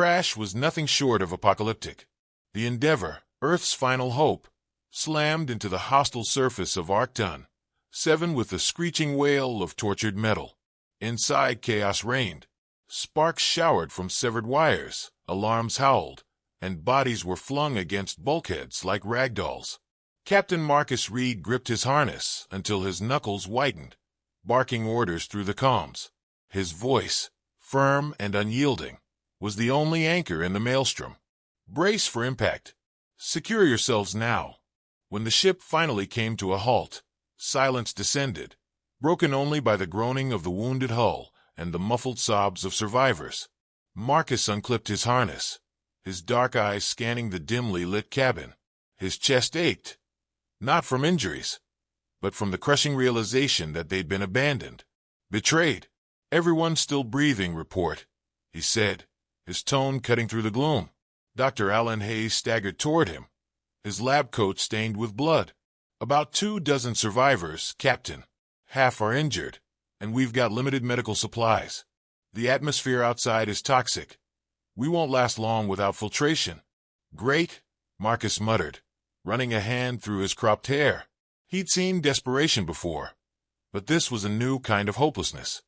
Crash was nothing short of apocalyptic. The Endeavor, Earth's final hope, slammed into the hostile surface of Arcton 7 with a screeching wail of tortured metal. Inside, chaos reigned. Sparks showered from severed wires, alarms howled, and bodies were flung against bulkheads like ragdolls. Captain Marcus Reed gripped his harness until his knuckles whitened, barking orders through the comms. His voice, firm and unyielding, was the only anchor in the maelstrom. Brace for impact. Secure yourselves now. When the ship finally came to a halt, silence descended, broken only by the groaning of the wounded hull and the muffled sobs of survivors. Marcus unclipped his harness, his dark eyes scanning the dimly lit cabin. His chest ached, not from injuries, but from the crushing realization that they'd been abandoned, betrayed. "Everyone still breathing, report," he said, his tone cutting through the gloom. Dr. Alan Hayes staggered toward him, his lab coat stained with blood. "About 24 survivors, Captain. Half are injured, and we've got limited medical supplies. The atmosphere outside is toxic. We won't last long without filtration." "Great," Marcus muttered, running a hand through his cropped hair. He'd seen desperation before, but this was a new kind of hopelessness.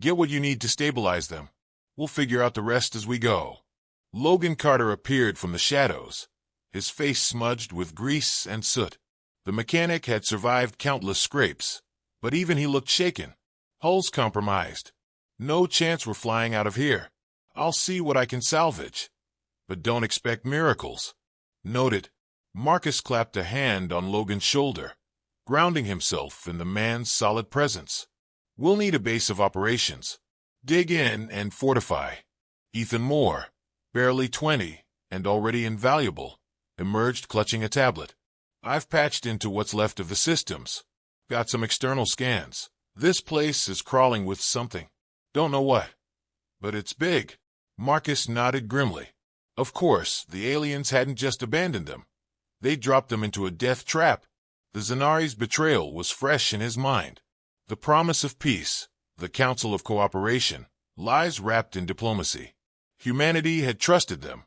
"Get what you need to stabilize them. We'll figure out the rest as we go." Logan Carter appeared from the shadows, his face smudged with grease and soot. The mechanic had survived countless scrapes, but even he looked shaken. "Hull's compromised. No chance we're flying out of here. I'll see what I can salvage. But don't expect miracles." "Noted." Marcus clapped a hand on Logan's shoulder, grounding himself in the man's solid presence. "We'll need a base of operations. Dig in and fortify." Ethan Moore, barely 20 and already invaluable, emerged clutching a tablet. "I've patched into what's left of the systems. Got some external scans. This place is crawling with something. Don't know what, but it's big." Marcus nodded grimly. Of course, the aliens hadn't just abandoned them. They dropped them into a death trap. The Zanari's betrayal was fresh in his mind. The promise of peace, the counsel of cooperation, lies wrapped in diplomacy. Humanity had trusted them,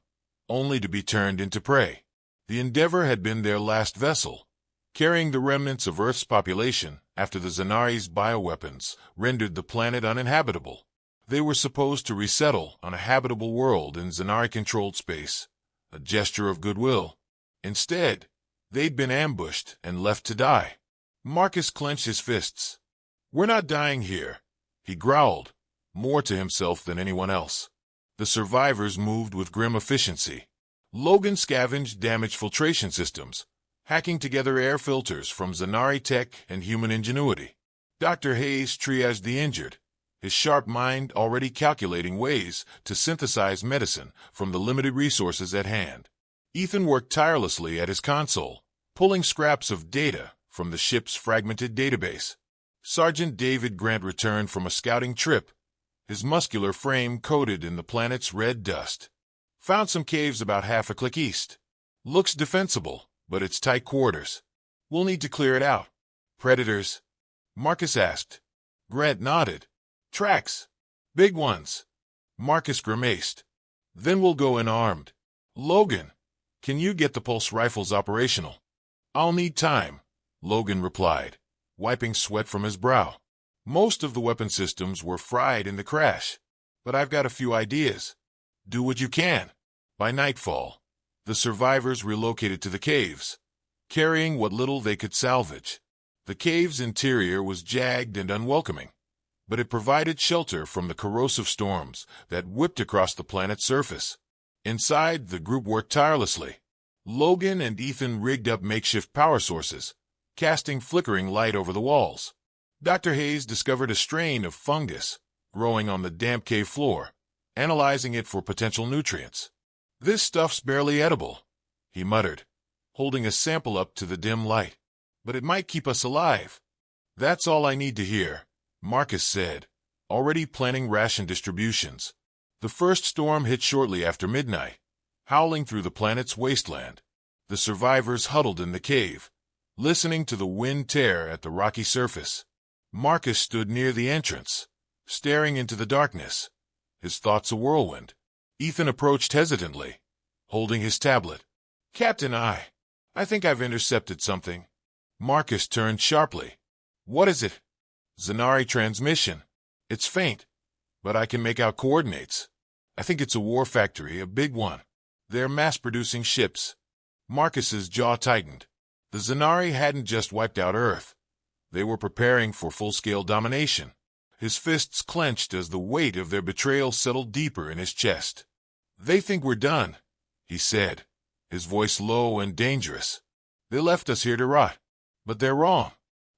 only to be turned into prey. The Endeavor had been their last vessel, carrying the remnants of Earth's population after the Zanari's bioweapons rendered the planet uninhabitable. They were supposed to resettle on a habitable world in Zanari-controlled space, a gesture of goodwill. Instead, they'd been ambushed and left to die. Marcus clenched his fists. "We're not dying here," he growled, more to himself than anyone else. The survivors moved with grim efficiency. Logan scavenged damaged filtration systems, hacking together air filters from Zanari tech and human ingenuity. Dr. Hayes triaged the injured, his sharp mind already calculating ways to synthesize medicine from the limited resources at hand. Ethan worked tirelessly at his console, pulling scraps of data from the ship's fragmented database. Sergeant David Grant returned from a scouting trip, his muscular frame coated in the planet's red dust. "Found some caves about half a click east. Looks defensible, but it's tight quarters. We'll need to clear it out." "Predators?" Marcus asked. Grant nodded. "Tracks. Big ones." Marcus grimaced. "Then we'll go in armed." "Logan, can you get the pulse rifles operational?" "I'll need time," Logan replied, wiping sweat from his brow. "Most of the weapon systems were fried in the crash, but I've got a few ideas." "Do what you can." By nightfall, the survivors relocated to the caves, carrying what little they could salvage. The cave's interior was jagged and unwelcoming, but it provided shelter from the corrosive storms that whipped across the planet's surface. Inside, the group worked tirelessly. Logan and Ethan rigged up makeshift power sources, casting flickering light over the walls. Dr. Hayes discovered a strain of fungus growing on the damp cave floor, analyzing it for potential nutrients. "This stuff's barely edible," he muttered, holding a sample up to the dim light. "But it might keep us alive." "That's all I need to hear," Marcus said, already planning ration distributions. The first storm hit shortly after midnight, howling through the planet's wasteland. The survivors huddled in the cave, listening to the wind tear at the rocky surface. Marcus stood near the entrance, staring into the darkness, his thoughts a whirlwind. Ethan approached hesitantly, holding his tablet. Captain, I think I've intercepted something. Marcus turned sharply. What is it? Zanari transmission. It's faint, but I can make out coordinates. I think it's a war factory, a big one. They're mass-producing ships. Marcus's jaw tightened. The Zanari hadn't just wiped out Earth. They were preparing for full-scale domination. His fists clenched as the weight of their betrayal settled deeper in his chest. They think we're done, he said, his voice low and dangerous. They left us here to rot. But they're wrong.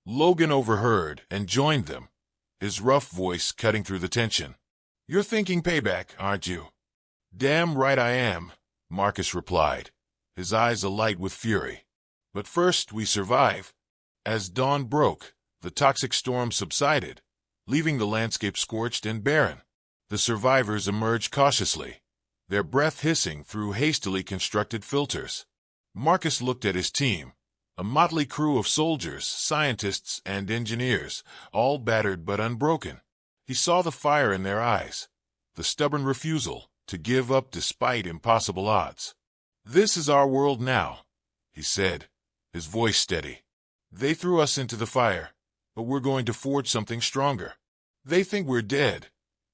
Logan overheard and joined them, his rough voice cutting through the tension. You're thinking payback, aren't you? Damn right I am, Marcus replied, his eyes alight with fury. But first we survive. As dawn broke, the toxic storm subsided, leaving the landscape scorched and barren. The survivors emerged cautiously, their breath hissing through hastily constructed filters. Marcus looked at his team, a motley crew of soldiers, scientists, and engineers, all battered but unbroken. He saw the fire in their eyes, the stubborn refusal to give up despite impossible odds. This is our world now, he said, his voice steady. They threw us into the fire, but we're going to forge something stronger. They think we're dead,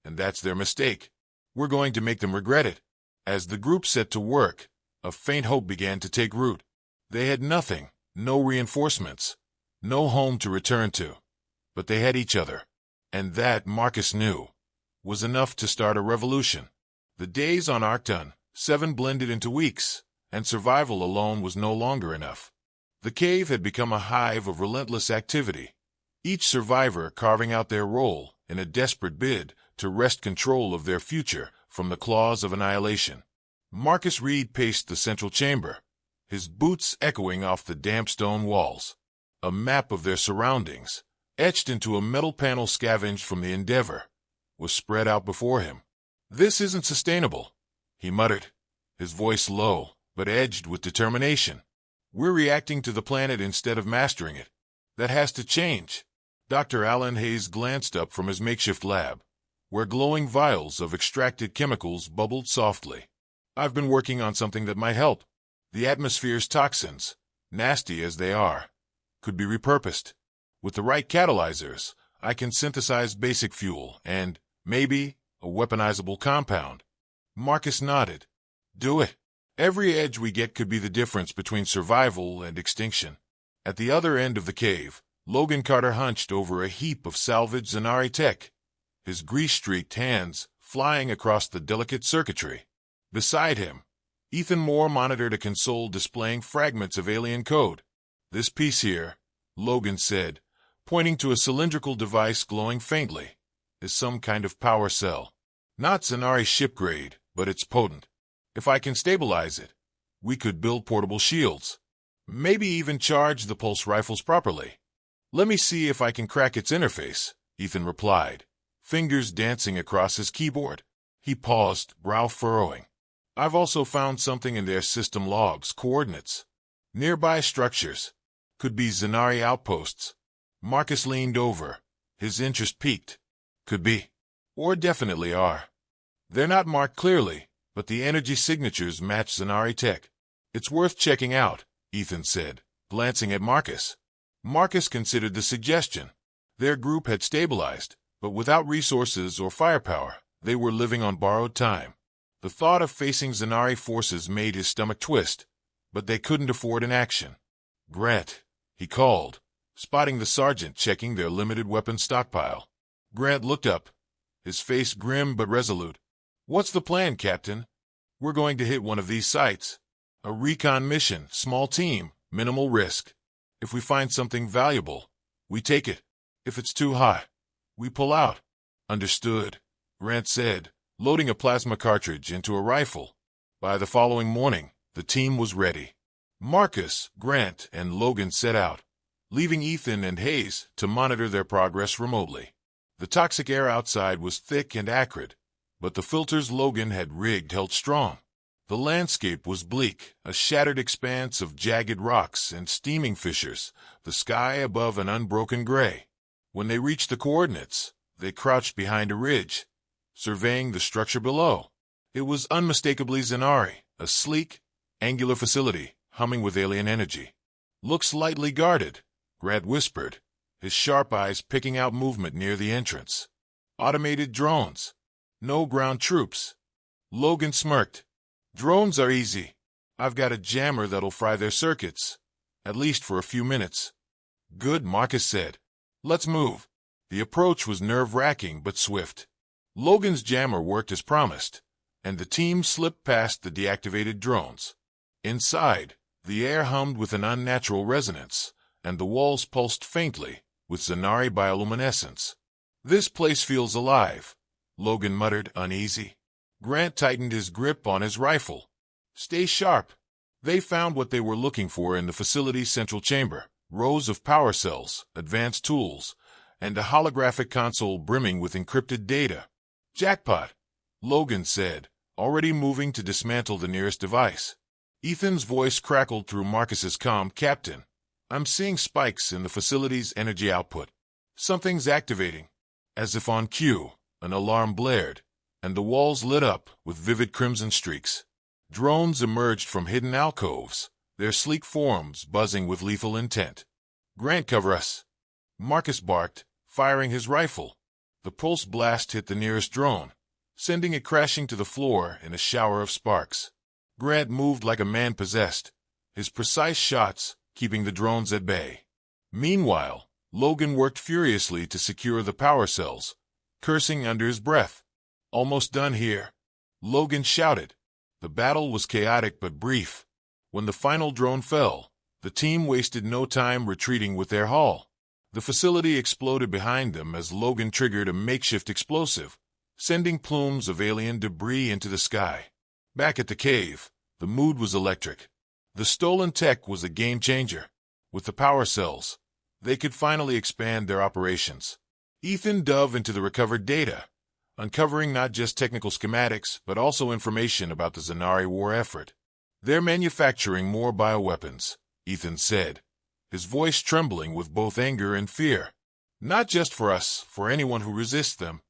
and that's their mistake. We're going to make them regret it. As the group set to work, a faint hope began to take root. They had nothing, no reinforcements, no home to return to. But they had each other, and that, Marcus knew, was enough to start a revolution. The days on Arcton 7 blended into weeks, and survival alone was no longer enough. The cave had become a hive of relentless activity, each survivor carving out their role in a desperate bid to wrest control of their future from the claws of annihilation. Marcus Reed paced the central chamber, his boots echoing off the damp stone walls. A map of their surroundings, etched into a metal panel scavenged from the Endeavor, was spread out before him. This isn't sustainable, he muttered, his voice low but edged with determination. We're reacting to the planet instead of mastering it. That has to change. Dr. Alan Hayes glanced up from his makeshift lab, where glowing vials of extracted chemicals bubbled softly. I've been working on something that might help. The atmosphere's toxins, nasty as they are, could be repurposed. With the right catalyzers, I can synthesize basic fuel and, maybe, a weaponizable compound. Marcus nodded. Do it. Every edge we get could be the difference between survival and extinction. At the other end of the cave, Logan Carter hunched over a heap of salvaged Zanari tech, his grease-streaked hands flying across the delicate circuitry. Beside him, Ethan Moore monitored a console displaying fragments of alien code. This piece here, Logan said, pointing to a cylindrical device glowing faintly, is some kind of power cell. Not Zanari ship grade, but it's potent. If I can stabilize it, we could build portable shields. Maybe even charge the pulse rifles properly. Let me see if I can crack its interface, Ethan replied, fingers dancing across his keyboard. He paused, brow furrowing. I've also found something in their system logs, coordinates. Nearby structures. Could be Zanari outposts. Marcus leaned over, his interest piqued. Could be. Or definitely are. They're not marked clearly, but the energy signatures match Zanari tech. It's worth checking out, Ethan said, glancing at Marcus. Marcus considered the suggestion. Their group had stabilized, but without resources or firepower, they were living on borrowed time. The thought of facing Zanari forces made his stomach twist, but they couldn't afford inaction. Grant, he called, spotting the sergeant checking their limited weapon stockpile. Grant looked up, his face grim but resolute. What's the plan, Captain? We're going to hit one of these sites. A recon mission, small team, minimal risk. If we find something valuable, we take it. If it's too hot, we pull out. Understood, Grant said, loading a plasma cartridge into a rifle. By the following morning, the team was ready. Marcus, Grant, and Logan set out, leaving Ethan and Hayes to monitor their progress remotely. The toxic air outside was thick and acrid, but the filters Logan had rigged held strong. The landscape was bleak, a shattered expanse of jagged rocks and steaming fissures, the sky above an unbroken gray. When they reached the coordinates, they crouched behind a ridge, surveying the structure below. It was unmistakably Zanari, a sleek, angular facility, humming with alien energy. "Looks lightly guarded," Grant whispered, his sharp eyes picking out movement near the entrance. "Automated drones. No ground troops." Logan smirked. "Drones are easy. I've got a jammer that'll fry their circuits, at least for a few minutes." "Good," Marcus said. "Let's move." The approach was nerve-wracking but swift. Logan's jammer worked as promised, and the team slipped past the deactivated drones. Inside, the air hummed with an unnatural resonance, and the walls pulsed faintly with Zanari bioluminescence. "This place feels alive," Logan muttered, uneasy. Grant tightened his grip on his rifle. "Stay sharp." They found what they were looking for in the facility's central chamber: rows of power cells, advanced tools, and a holographic console brimming with encrypted data. "Jackpot," Logan said, already moving to dismantle the nearest device. Ethan's voice crackled through Marcus's comm. "Captain, I'm seeing spikes in the facility's energy output. Something's activating." As if on cue, an alarm blared, and the walls lit up with vivid crimson streaks. Drones emerged from hidden alcoves, their sleek forms buzzing with lethal intent. "Grant, cover us," Marcus barked, firing his rifle. The pulse blast hit the nearest drone, sending it crashing to the floor in a shower of sparks. Grant moved like a man possessed, his precise shots keeping the drones at bay. Meanwhile, Logan worked furiously to secure the power cells, cursing under his breath. "Almost done here," Logan shouted. The battle was chaotic but brief. When the final drone fell, the team wasted no time retreating with their haul. The facility exploded behind them as Logan triggered a makeshift explosive, sending plumes of alien debris into the sky. Back at the cave, the mood was electric. The stolen tech was a game-changer. With the power cells, they could finally expand their operations. Ethan dove into the recovered data, uncovering not just technical schematics, but also information about the Zanari war effort. "They're manufacturing more bioweapons," Ethan said, his voice trembling with both anger and fear. "Not just for us, for anyone who resists them."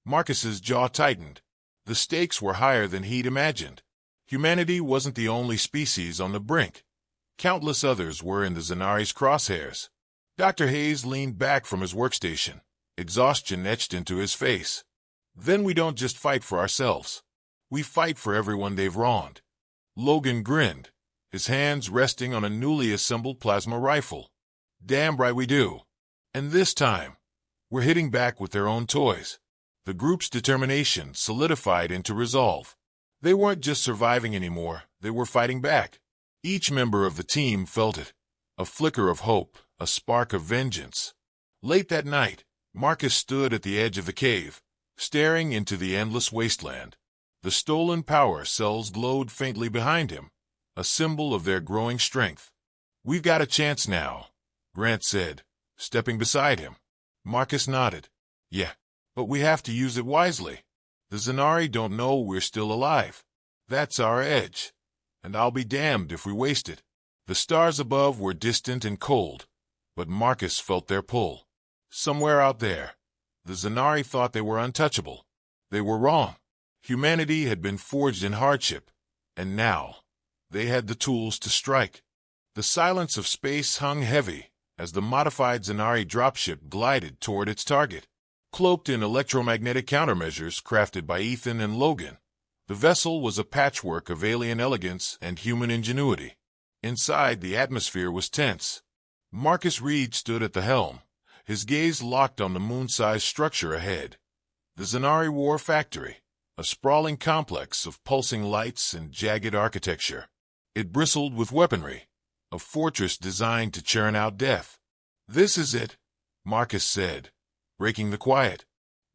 Marcus's jaw tightened. The stakes were higher than he'd imagined. Humanity wasn't the only species on the brink. Countless others were in the Zanari's crosshairs. Dr. Hayes leaned back from his workstation, exhaustion etched into his face. "Then we don't just fight for ourselves. We fight for everyone they've wronged." Logan grinned, his hands resting on a newly assembled plasma rifle. "Damn right we do. And this time, we're hitting back with their own toys." The group's determination solidified into resolve. They weren't just surviving anymore, they were fighting back. Each member of the team felt it, a flicker of hope, a spark of vengeance. Late that night, Marcus stood at the edge of the cave, staring into the endless wasteland. The stolen power cells glowed faintly behind him, a symbol of their growing strength. "We've got a chance now," Grant said, stepping beside him. Marcus nodded. "Yeah, but we have to use it wisely. The Zanari don't know we're still alive. That's our edge, and I'll be damned if we waste it." The stars above were distant and cold, but Marcus felt their pull. Somewhere out there, the Zanari thought they were untouchable. They were wrong. Humanity had been forged in hardship, and now they had the tools to strike. The silence of space hung heavy as the modified Zanari dropship glided toward its target. Cloaked in electromagnetic countermeasures crafted by Ethan and Logan, the vessel was a patchwork of alien elegance and human ingenuity. Inside, the atmosphere was tense. Marcus Reed stood at the helm, his gaze locked on the moon-sized structure ahead. The Zanari War Factory, a sprawling complex of pulsing lights and jagged architecture. It bristled with weaponry, a fortress designed to churn out death. "This is it," Marcus said, breaking the quiet.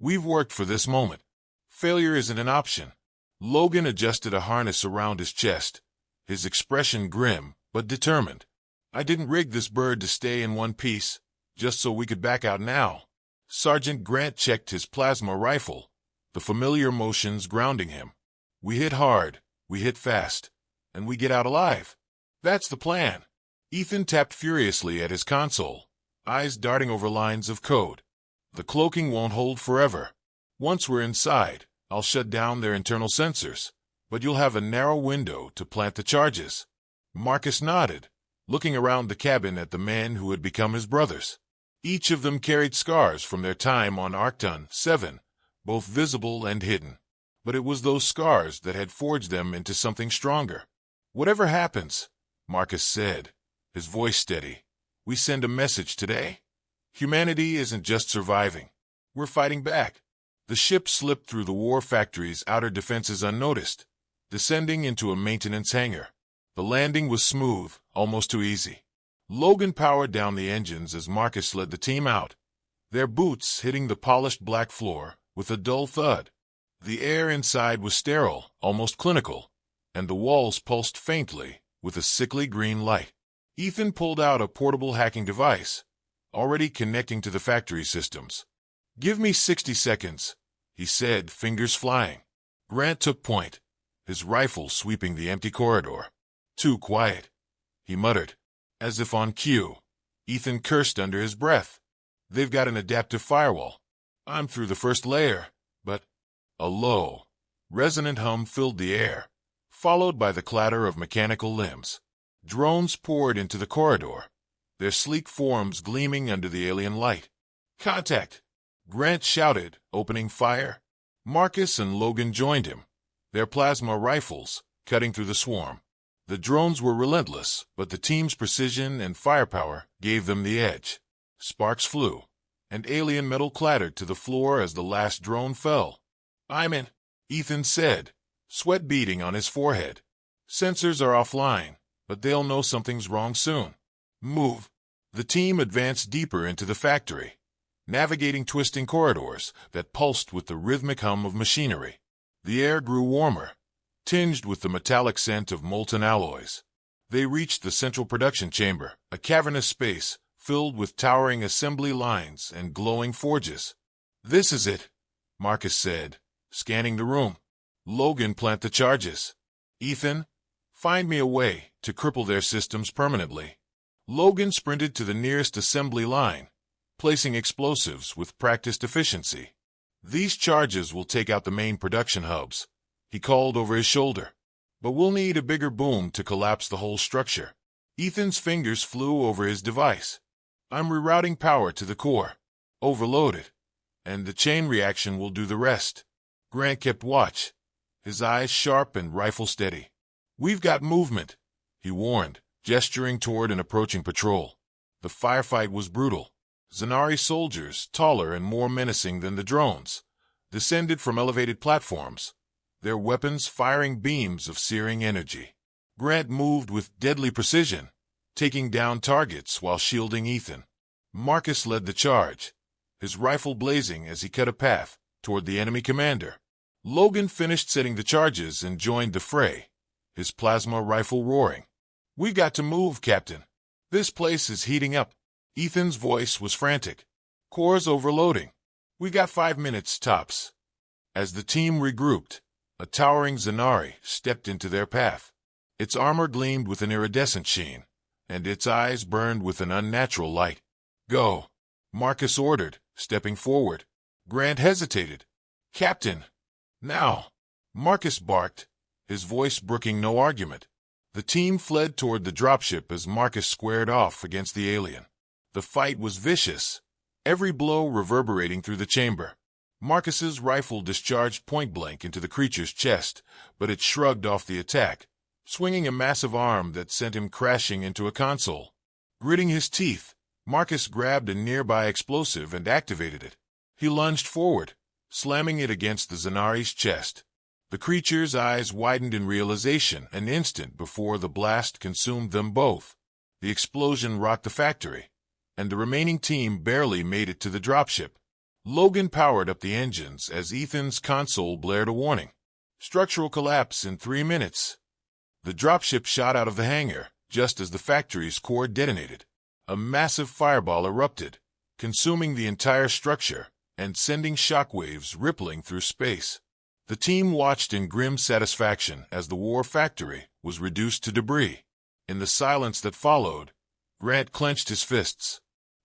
"We've worked for this moment. Failure isn't an option." Logan adjusted a harness around his chest, his expression grim but determined. "I didn't rig this bird to stay in one piece, just so we could back out now." Sergeant Grant checked his plasma rifle, the familiar motions grounding him. "We hit hard, we hit fast, and we get out alive. That's the plan." Ethan tapped furiously at his console, eyes darting over lines of code. "The cloaking won't hold forever. Once we're inside, I'll shut down their internal sensors, but you'll have a narrow window to plant the charges. Marcus nodded, looking around the cabin at the men who had become his brothers. Each of them carried scars from their time on Arcton 7, both visible and hidden. But it was those scars that had forged them into something stronger. "Whatever happens," Marcus said, his voice steady, "we send a message today. Humanity isn't just surviving. We're fighting back." The ship slipped through the war factory's outer defenses unnoticed, descending into a maintenance hangar. The landing was smooth, almost too easy. Logan powered down the engines as Marcus led the team out, their boots hitting the polished black floor with a dull thud. The air inside was sterile, almost clinical, and the walls pulsed faintly with a sickly green light. Ethan pulled out a portable hacking device, already connecting to the factory systems. "Give me 60 seconds, he said, fingers flying. Grant took point, his rifle sweeping the empty corridor. "Too quiet," he muttered. As if on cue, Ethan cursed under his breath. "They've got an adaptive firewall. I'm through the first layer, but—" A low, resonant hum filled the air, followed by the clatter of mechanical limbs. Drones poured into the corridor, their sleek forms gleaming under the alien light. "Contact!" Grant shouted, opening fire. Marcus and Logan joined him, their plasma rifles cutting through the swarm. The drones were relentless, but the team's precision and firepower gave them the edge. Sparks flew, and alien metal clattered to the floor as the last drone fell. "I'm in," Ethan said, sweat beading on his forehead. "Sensors are offline, but they'll know something's wrong soon. Move." The team advanced deeper into the factory, navigating twisting corridors that pulsed with the rhythmic hum of machinery. The air grew warmer, tinged with the metallic scent of molten alloys. They reached the central production chamber, a cavernous space filled with towering assembly lines and glowing forges. "This is it," Marcus said, scanning the room. "Logan, plant the charges. Ethan, find me a way to cripple their systems permanently." Logan sprinted to the nearest assembly line, placing explosives with practiced efficiency. "These charges will take out the main production hubs," he called over his shoulder. "But we'll need a bigger boom to collapse the whole structure." Ethan's fingers flew over his device. "I'm rerouting power to the core. Overload it, and the chain reaction will do the rest." Grant kept watch, his eyes sharp and rifle steady. "We've got movement," he warned, gesturing toward an approaching patrol. The firefight was brutal. Zanari soldiers, taller and more menacing than the drones, descended from elevated platforms, their weapons firing beams of searing energy. Grant moved with deadly precision, taking down targets while shielding Ethan. Marcus led the charge, his rifle blazing as he cut a path toward the enemy commander. Logan finished setting the charges and joined the fray, his plasma rifle roaring. "We got to move, Captain. This place is heating up." Ethan's voice was frantic. "Core's overloading. We got 5 minutes tops." As the team regrouped, a towering Zanari stepped into their path. Its armor gleamed with an iridescent sheen, and its eyes burned with an unnatural light. "Go," Marcus ordered, stepping forward. Grant hesitated. "Captain, now," Marcus barked, his voice brooking no argument. The team fled toward the dropship as Marcus squared off against the alien. The fight was vicious, every blow reverberating through the chamber. Marcus's rifle discharged point-blank into the creature's chest, but it shrugged off the attack, swinging a massive arm that sent him crashing into a console. Gritting his teeth, Marcus grabbed a nearby explosive and activated it. He lunged forward, slamming it against the Zanari's chest. The creature's eyes widened in realization an instant before the blast consumed them both. The explosion rocked the factory, and the remaining team barely made it to the dropship. Logan powered up the engines as Ethan's console blared a warning. "Structural collapse in 3 minutes." The dropship shot out of the hangar just as the factory's core detonated. A massive fireball erupted, consuming the entire structure and sending shockwaves rippling through space. The team watched in grim satisfaction as the war factory was reduced to debris. In the silence that followed, Grant clenched his fists.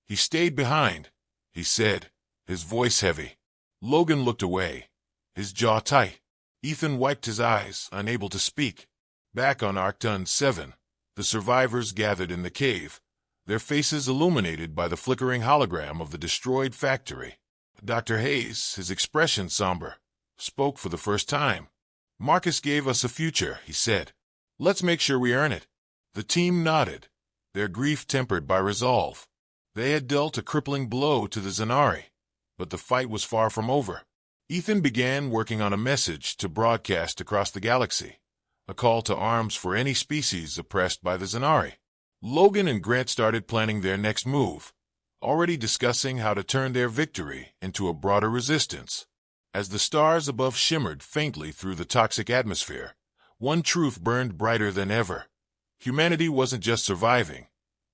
"He stayed behind," he said, his voice heavy. Logan looked away, his jaw tight. Ethan wiped his eyes, unable to speak. Back on Arcton 7, the survivors gathered in the cave, their faces illuminated by the flickering hologram of the destroyed factory. Dr. Hayes, his expression somber, spoke for the first time. "Marcus gave us a future," he said. "Let's make sure we earn it." The team nodded, their grief tempered by resolve. They had dealt a crippling blow to the Zanari, but the fight was far from over. Ethan began working on a message to broadcast across the galaxy, a call to arms for any species oppressed by the Zanari. Logan and Grant started planning their next move, already discussing how to turn their victory into a broader resistance. As the stars above shimmered faintly through the toxic atmosphere, one truth burned brighter than ever. Humanity wasn't just surviving.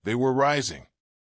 They were rising.